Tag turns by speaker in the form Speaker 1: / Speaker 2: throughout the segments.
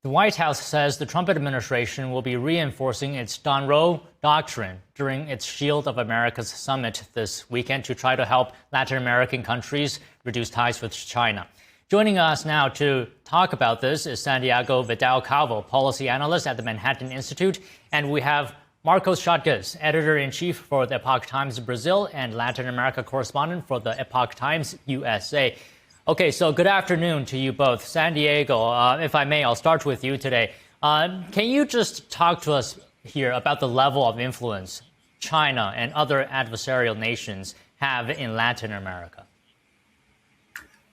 Speaker 1: The White House says the Trump administration will be reinforcing its Donroe Doctrine during its Shield of Americas summit this weekend to try to help Latin American countries reduce ties with China. Joining us now to talk about this is Santiago Vidal Calvo, policy analyst at the Manhattan Institute, and we have Marcos Schotgues, editor-in-chief for the Epoch Times Brazil and Latin America correspondent for the Epoch Times USA. Okay, so good afternoon to you both. Santiago, if I may, I'll start with you today. Can you just talk to us here about the level of influence China and other adversarial nations have in Latin America?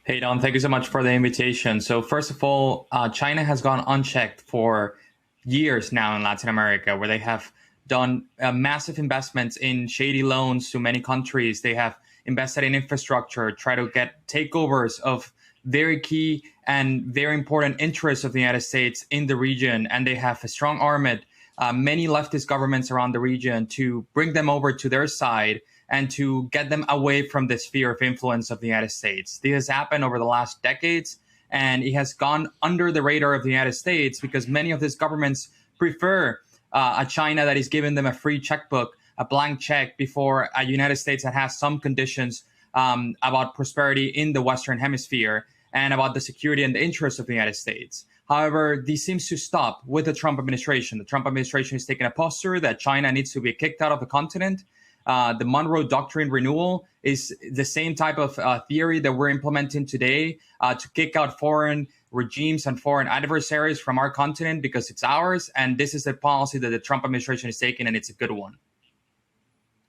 Speaker 2: Hey, Don, thank you so much for the invitation. So first of all, China has gone unchecked for years now in Latin America, where they have done massive investments in shady loans to many countries. They have invested in infrastructure, try to get takeovers of very key and very important interests of the United States in the region. And they have a strong armed, many leftist governments around the region to bring them over to their side and to get them away from the sphere of influence of the United States. This has happened over the last decades, and it has gone under the radar of the United States because many of these governments prefer a China that is giving them a free checkbook, a blank check, before a United States that has some conditions about prosperity in the Western Hemisphere and about the security and the interests of the United States. However, this seems to stop with the Trump administration. The Trump administration is taking a posture that China needs to be kicked out of the continent. The Donroe Doctrine renewal is the same type of theory that we're implementing today to kick out foreign regimes and foreign adversaries from our continent because it's ours. And this is a policy that the Trump administration is taking, and it's a good one.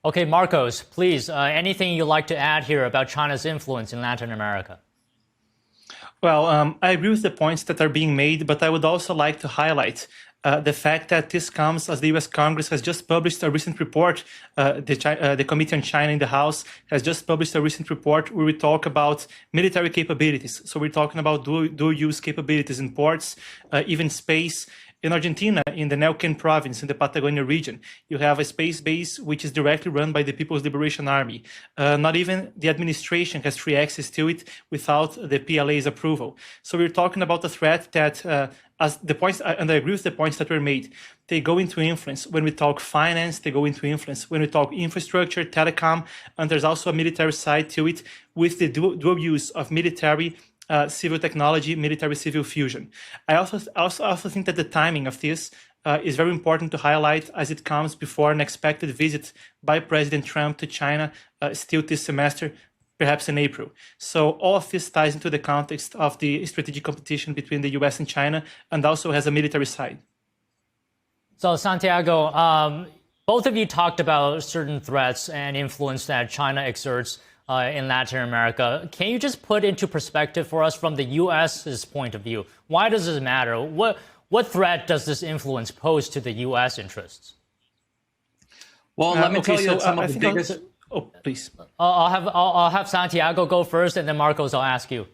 Speaker 1: Okay, Marcos, please, anything you'd like to add here about China's influence in Latin America?
Speaker 3: Well, I agree with the points that are being made, but I would also like to highlight the fact that this comes as the U.S. Congress has just published a recent report. The Committee on China in the House has just published a recent report where we talk about military capabilities. So we're talking about dual-use capabilities in ports, even space. In Argentina, in the Neuquén province, in the Patagonia region, you have a space base which is directly run by the People's Liberation Army. Not even the administration has free access to it without the PLA's approval. So we're talking about a threat that, as the points, and I agree with the points that were made, they go into influence. When we talk finance, they go into influence. When we talk infrastructure, telecom, and there's also a military side to it with the dual use of military civil technology, military-civil fusion. I also think that the timing of this is very important to highlight as it comes before an expected visit by President Trump to China still this semester, perhaps in April. So all of this ties into the context of the strategic competition between the US and China, and also has a military side.
Speaker 1: So Santiago, both of you talked about certain threats and influence that China exerts in Latin America. Can you just put into perspective for us from the U.S.'s point of view? Why does this matter? What threat does this influence pose to the U.S. interests?
Speaker 2: Well, let me tell you that some of the biggest...
Speaker 3: Oh, please.
Speaker 1: I'll have Santiago go first, and then Marcos, I'll ask you.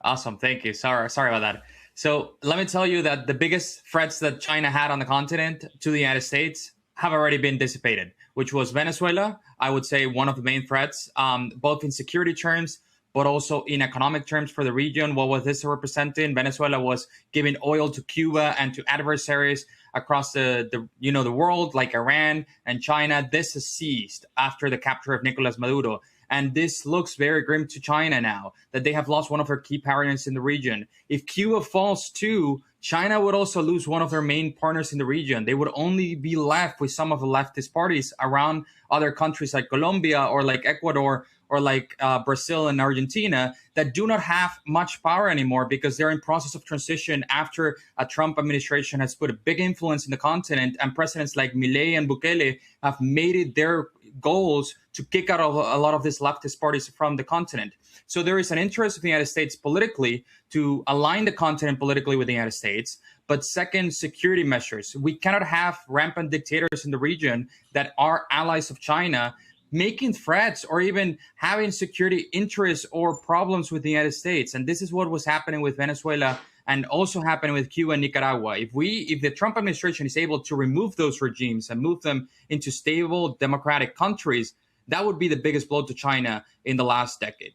Speaker 2: Awesome, thank you. Sorry about that. So let me tell you that the biggest threats that China had on the continent to the United States have already been dissipated, which was Venezuela. I would say one of the main threats, both in security terms, but also in economic terms for the region. What was this representing? Venezuela was giving oil to Cuba and to adversaries across the world, like Iran and China. This has ceased after the capture of Nicolas Maduro. And this looks very grim to China now, that they have lost one of their key partners in the region. If Cuba falls too, China would also lose one of their main partners in the region. They would only be left with some of the leftist parties around other countries like Colombia or like Ecuador or like Brazil and Argentina that do not have much power anymore because they're in process of transition after a Trump administration has put a big influence in the continent, and presidents like Milei and Bukele have made it their goals to kick out a lot of these leftist parties from the continent. So there is an interest of the United States politically to align the continent politically with the United States. But second, security measures. We cannot have rampant dictators in the region that are allies of China making threats or even having security interests or problems with the United States. And this is what was happening with Venezuela and also happening with Cuba and Nicaragua. If the Trump administration is able to remove those regimes and move them into stable democratic countries, that would be the biggest blow to China in the last decade.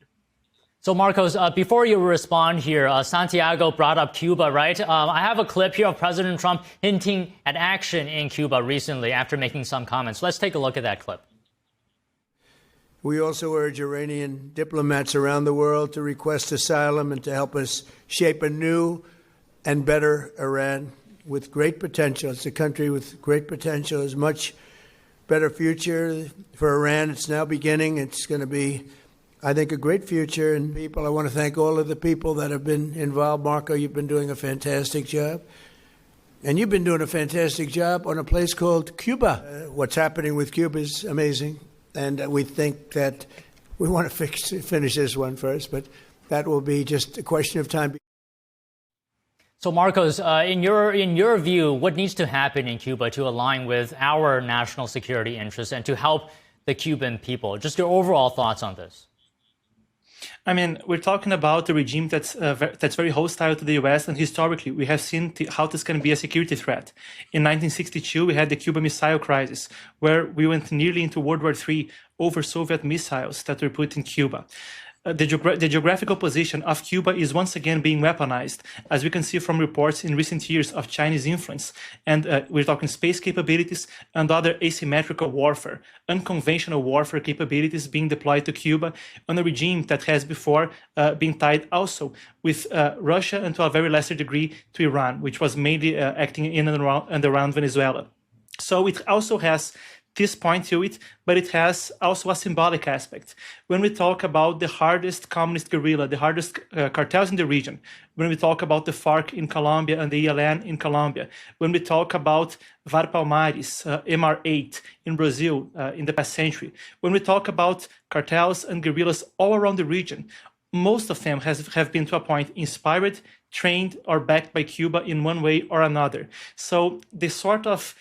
Speaker 1: So, Marcos, before you respond here, Santiago brought up Cuba, right? I have a clip here of President Trump hinting at action in Cuba recently after making some comments. Let's take a look at that clip.
Speaker 4: We also urge Iranian diplomats around the world to request asylum and to help us shape a new and better Iran with great potential. It's a country with great potential. There's much better future for Iran. It's now beginning. It's going to be, I think, a great future. And people, I want to thank all of the people that have been involved. Marco, you've been doing a fantastic job. And you've been doing a fantastic job on a place called Cuba. What's happening with Cuba is amazing. And we think that we want to finish this one first, but that will be just a question of time.
Speaker 1: So, Marcos, in your view, what needs to happen in Cuba to align with our national security interests and to help the Cuban people? Just your overall thoughts on this.
Speaker 3: I mean, we're talking about a regime that's very hostile to the U.S. and historically we have seen how this can be a security threat. In 1962, we had the Cuban Missile Crisis, where we went nearly into World War III over Soviet missiles that were put in Cuba. The geographical position of Cuba is once again being weaponized, as we can see from reports in recent years of Chinese influence. And we're talking space capabilities and other asymmetrical warfare, unconventional warfare capabilities being deployed to Cuba on a regime that has before been tied also with Russia and to a very lesser degree to Iran, which was mainly acting in and around Venezuela. So it also has this point to it, but it has also a symbolic aspect. When we talk about the hardest communist guerrilla, the hardest cartels in the region, when we talk about the FARC in Colombia and the ELN in Colombia, when we talk about Varpalmares, MR8 in Brazil in the past century, when we talk about cartels and guerrillas all around the region, most of them have been to a point inspired, trained, or backed by Cuba in one way or another. So the sort of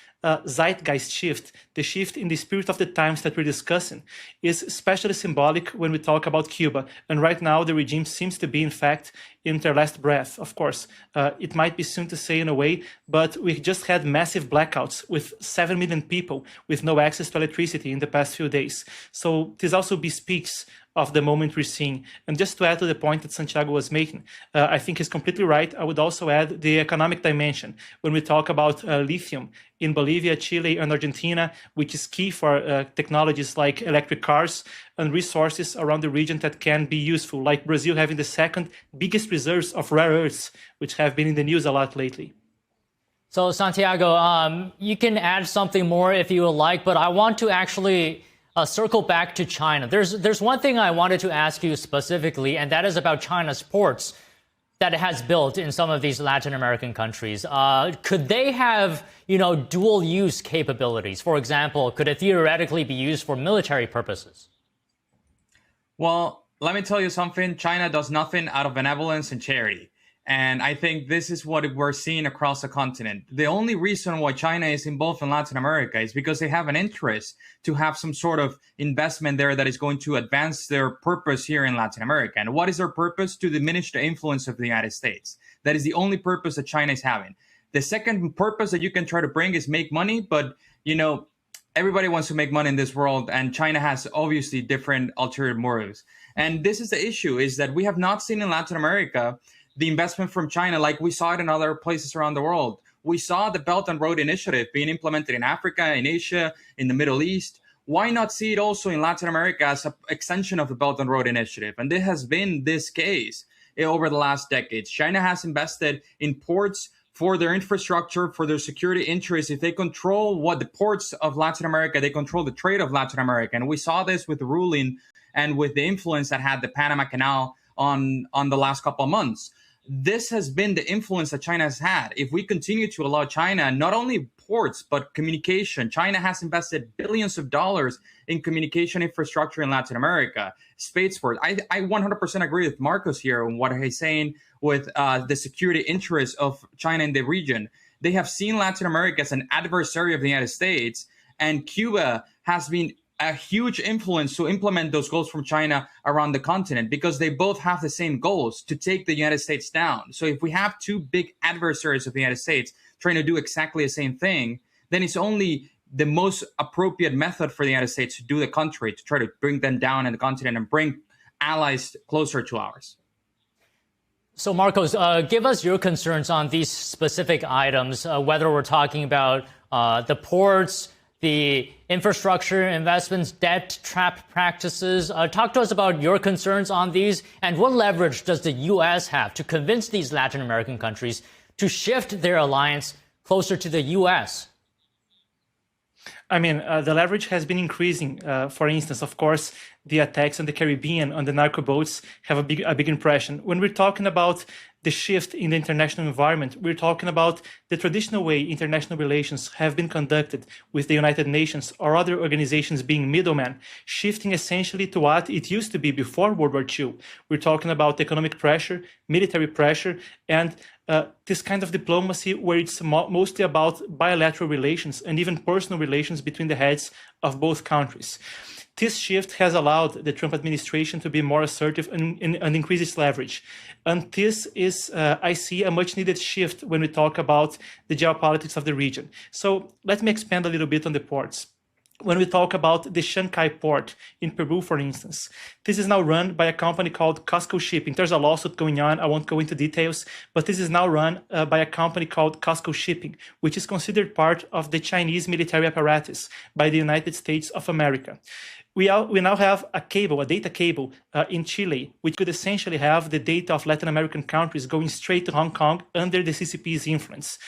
Speaker 3: zeitgeist shift, the shift in the spirit of the times that we're discussing, is especially symbolic when we talk about Cuba. And right now, the regime seems to be, in fact, in their last breath. Of course, it might be soon to say in a way, but we just had massive blackouts with 7 million people with no access to electricity in the past few days. So this also bespeaks of the moment we're seeing. And just to add to the point that Santiago was making, I think he's completely right. I would also add the economic dimension. When we talk about lithium in Bolivia, Chile, and Argentina, which is key for technologies like electric cars and resources around the region that can be useful, like Brazil having the second biggest reserves of rare earths, which have been in the news a lot lately.
Speaker 1: So, Santiago, you can add something more if you would like, but I want to actually circle back to China. There's one thing I wanted to ask you specifically, and that is about China's ports that it has built in some of these Latin American countries. Could they have, dual use capabilities? For example, could it theoretically be used for military purposes?
Speaker 2: Well, let me tell you something. China does nothing out of benevolence and charity. And I think this is what we're seeing across the continent. The only reason why China is involved in Latin America is because they have an interest to have some sort of investment there that is going to advance their purpose here in Latin America. And what is their purpose? To diminish the influence of the United States. That is the only purpose that China is having. The second purpose that you can try to bring is make money. But, everybody wants to make money in this world. And China has obviously different ulterior motives. And this is the issue, is that we have not seen in Latin America the investment from China like we saw it in other places around the world. We saw the Belt and Road Initiative being implemented in Africa, in Asia, in the Middle East. Why not see it also in Latin America as an extension of the Belt and Road Initiative? And this has been this case over the last decades. China has invested in ports for their infrastructure, for their security interests. If they control what the ports of Latin America, they control the trade of Latin America. And we saw this with the ruling and with the influence that had the Panama Canal on the last couple of months. This has been the influence that China has had. If we continue to allow China, not only ports, but communication, China has invested billions of dollars in communication infrastructure in Latin America, spaceport. I 100% agree with Marcos here on what he's saying with the security interests of China in the region. They have seen Latin America as an adversary of the United States, and Cuba has been a huge influence to implement those goals from China around the continent, because they both have the same goals, to take the United States down. So if we have two big adversaries of the United States trying to do exactly the same thing, then it's only the most appropriate method for the United States to do the country, to try to bring them down in the continent and bring allies closer to ours.
Speaker 1: So, Marcos, give us your concerns on these specific items, whether we're talking about the ports, the infrastructure investments, debt trap practices. Talk to us about your concerns on these, and what leverage does the U.S. have to convince these Latin American countries to shift their alliance closer to the U.S.?
Speaker 3: I mean, the leverage has been increasing. For instance, of course, the attacks on the Caribbean on the narco boats have a big impression. When we're talking about the shift in the international environment, we're talking about the traditional way international relations have been conducted with the United Nations or other organizations being middlemen, shifting essentially to what it used to be before World War II. We're talking about economic pressure, military pressure, and this kind of diplomacy where it's mostly about bilateral relations and even personal relations between the heads of both countries. This shift has allowed the Trump administration to be more assertive and increase its leverage. And this is, I see, a much needed shift when we talk about the geopolitics of the region. So let me expand a little bit on the ports. When we talk about the Shanghai port in Peru, for instance, this is now run by a company called Costco Shipping. There's a lawsuit going on. I won't go into details, but this is now run by a company called Costco Shipping, which is considered part of the Chinese military apparatus by the United States of America. We now have a data cable in Chile, which could essentially have the data of Latin American countries going straight to Hong Kong under the CCP's influence.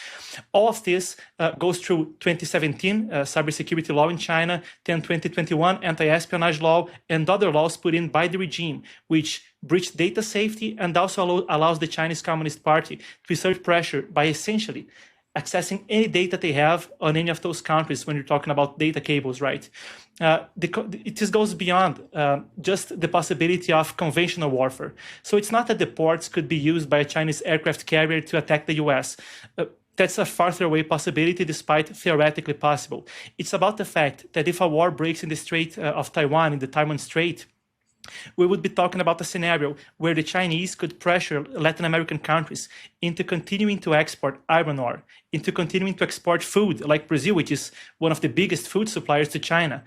Speaker 3: All of this goes through 2017 cybersecurity law in China, then 2021 anti-espionage law, and other laws put in by the regime, which breach data safety and also allows the Chinese Communist Party to exert pressure by essentially accessing any data they have on any of those countries when you're talking about data cables, right? It just goes beyond just the possibility of conventional warfare. So it's not that the ports could be used by a Chinese aircraft carrier to attack the US. That's a farther away possibility, despite theoretically possible. It's about the fact that if a war breaks in the Strait of Taiwan, in the Taiwan Strait, we would be talking about a scenario where the Chinese could pressure Latin American countries into continuing to export iron ore, into continuing to export food, like Brazil, which is one of the biggest food suppliers to China.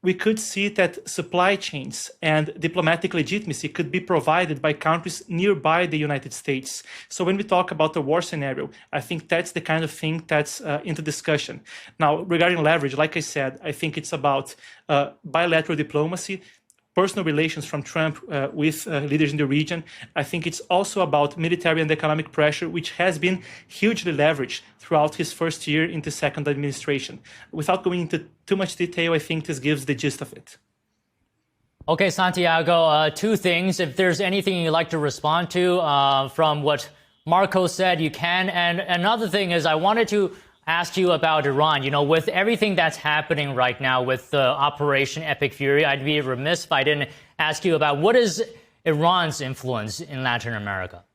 Speaker 3: We could see that supply chains and diplomatic legitimacy could be provided by countries nearby the United States. So when we talk about the war scenario, I think that's the kind of thing that's into discussion. Now, regarding leverage, like I said, I think it's about bilateral diplomacy, personal relations from Trump with leaders in the region. I think it's also about military and economic pressure, which has been hugely leveraged throughout his first year in the second administration. Without going into too much detail, I think this gives the gist of it.
Speaker 1: Okay, Santiago, two things. If there's anything you'd like to respond to from what Marcos said, you can. And another thing is I wanted to ask you about Iran. You know, with everything that's happening right now with Operation Epic Fury, I'd be remiss if I didn't ask you about what is Iran's influence in Latin America?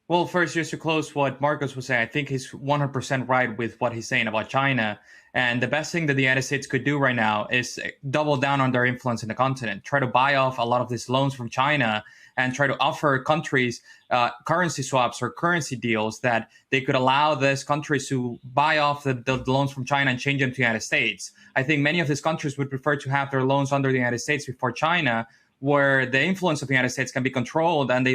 Speaker 2: Well, first, just to close what Marcos was saying, I think he's 100% right with what he's saying about China. And the best thing that the United States could do right now is double down on their influence in the continent, try to buy off a lot of these loans from China and try to offer countries currency swaps or currency deals that they could allow these countries to buy off the loans from China and change them to the United States. I think many of these countries would prefer to have their loans under the United States before China, where the influence of the United States can be controlled and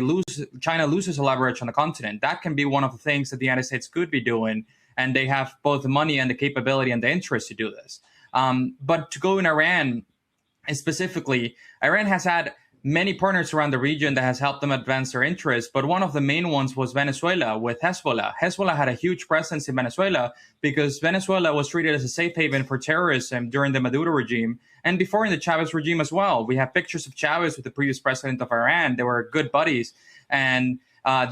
Speaker 2: China loses a leverage on the continent. That can be one of the things that the United States could be doing, and they have both the money and the capability and the interest to do this. But to go in Iran, specifically, Iran has had many partners around the region that has helped them advance their interests, but one of the main ones was Venezuela with Hezbollah. Hezbollah had a huge presence in Venezuela because Venezuela was treated as a safe haven for terrorism during the Maduro regime and before in the Chavez regime as well. We have pictures of Chavez with the previous president of Iran. They were good buddies, and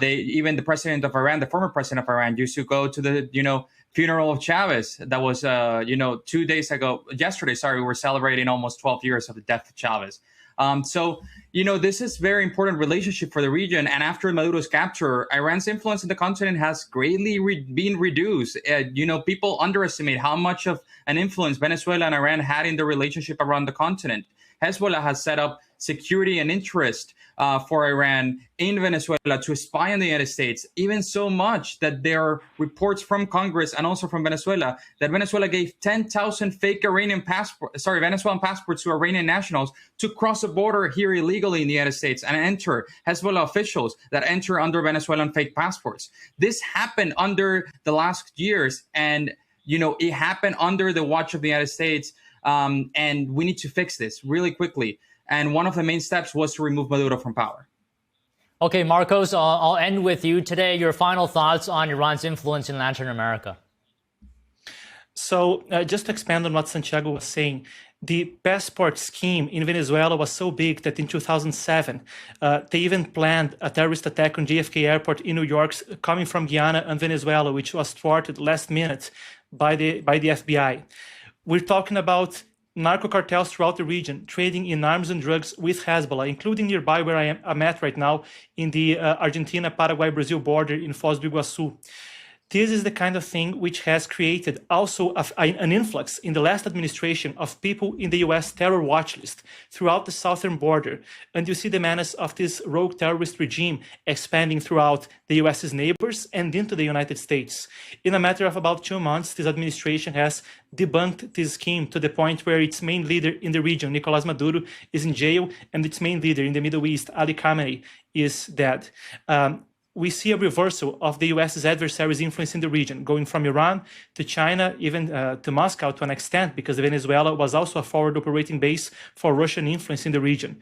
Speaker 2: even the president of Iran, the former president of Iran, used to go to the funeral of Chavez. That was 2 days ago. Yesterday, we were celebrating almost 12 years of the death of Chavez. So this is very important relationship for the region. And after Maduro's capture, Iran's influence in the continent has greatly been reduced. People underestimate how much of an influence Venezuela and Iran had in the relationship around the continent. Hezbollah has set up security and interest for Iran in Venezuela to spy on the United States, even so much that there are reports from Congress and also from Venezuela that Venezuela gave 10,000 fake Venezuelan passports to Iranian nationals to cross the border here illegally in the United States and enter Hezbollah officials that enter under Venezuelan fake passports. This happened under the last years, and it happened under the watch of the United States, and we need to fix this really quickly. And one of the main steps was to remove Maduro from power.
Speaker 1: Okay, Marcos, I'll end with you today. Your final thoughts on Iran's influence in Latin America.
Speaker 3: So just to expand on what Santiago was saying, the passport scheme in Venezuela was so big that in 2007, they even planned a terrorist attack on JFK Airport in New York coming from Guyana and Venezuela, which was thwarted last minute by the FBI. We're talking about narco cartels throughout the region, trading in arms and drugs with Hezbollah, including nearby where I'm at right now in the Argentina, Paraguay, Brazil border in Foz do Iguaçu. This is the kind of thing which has created also an influx in the last administration of people in the US terror watch list throughout the southern border. And you see the menace of this rogue terrorist regime expanding throughout the US's neighbors and into the United States. In a matter of about 2 months, this administration has debunked this scheme to the point where its main leader in the region, Nicolás Maduro, is in jail, and its main leader in the Middle East, Ali Khamenei, is dead. We see a reversal of the US's adversaries' influence in the region, going from Iran to China, even to Moscow to an extent, because Venezuela was also a forward operating base for Russian influence in the region.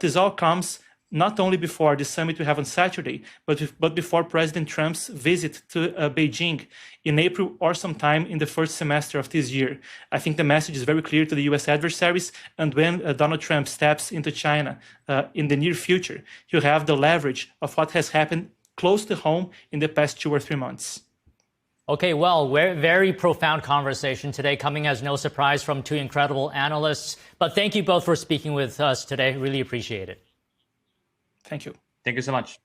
Speaker 3: This all comes not only before the summit we have on Saturday, but before President Trump's visit to Beijing in April or sometime in the first semester of this year. I think the message is very clear to the US adversaries, and when Donald Trump steps into China in the near future, he'll have the leverage of what has happened close to home in the past 2 or 3 months.
Speaker 1: Okay, well, very profound conversation today, coming as no surprise from two incredible analysts. But thank you both for speaking with us today. Really appreciate it.
Speaker 3: Thank you.
Speaker 2: Thank you so much.